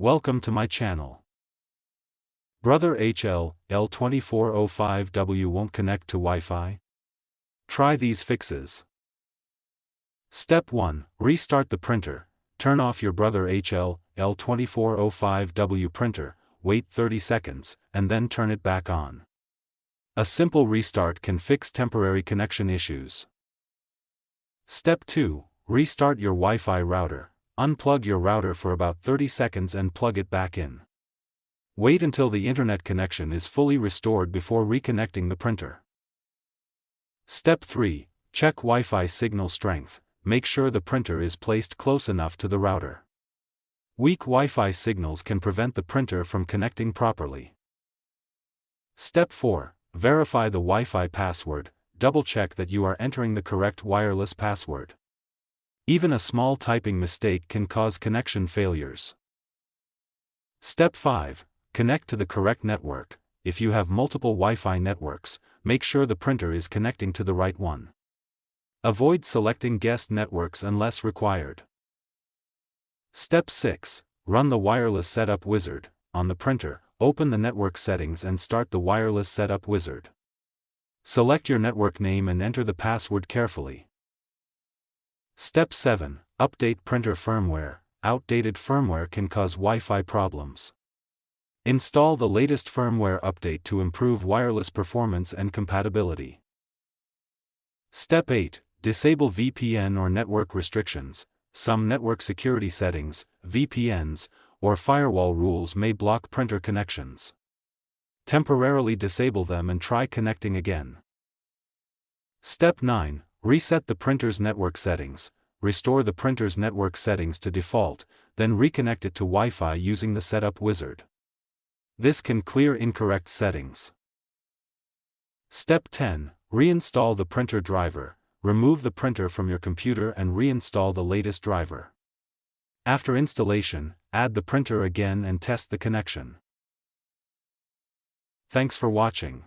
Welcome to my channel. Brother HL-L2405W won't connect to Wi-Fi? Try these fixes. Step 1. Restart the printer. Turn off your Brother HL-L2405W printer, wait 30 seconds, and then turn it back on. A simple restart can fix temporary connection issues. Step 2. Restart your Wi-Fi router. Unplug your router for about 30 seconds and plug it back in. Wait until the internet connection is fully restored before reconnecting the printer. Step 3. Check Wi-Fi signal strength. Make sure the printer is placed close enough to the router. Weak Wi-Fi signals can prevent the printer from connecting properly. Step 4. Verify the Wi-Fi password. Double-check that you are entering the correct wireless password. Even a small typing mistake can cause connection failures. Step 5. Connect to the correct network. If you have multiple Wi-Fi networks, make sure the printer is connecting to the right one. Avoid selecting guest networks unless required. Step 6. Run the wireless setup wizard. On the printer, open the network settings and start the wireless setup wizard. Select your network name and enter the password carefully. Step 7. Update printer firmware. Outdated firmware can cause Wi-Fi problems. Install the latest firmware update to improve wireless performance and compatibility. Step 8. Disable VPN or network restrictions. Some network security settings, VPNs, or firewall rules may block printer connections. Temporarily disable them and try connecting again. Step 9. Reset the printer's network settings. Restore the printer's network settings to default, then reconnect it to Wi-Fi using the setup wizard. This can clear incorrect settings. Step 10. Reinstall the printer driver. Remove the printer from your computer and reinstall the latest driver. After installation, add the printer again and test the connection. Thanks for watching.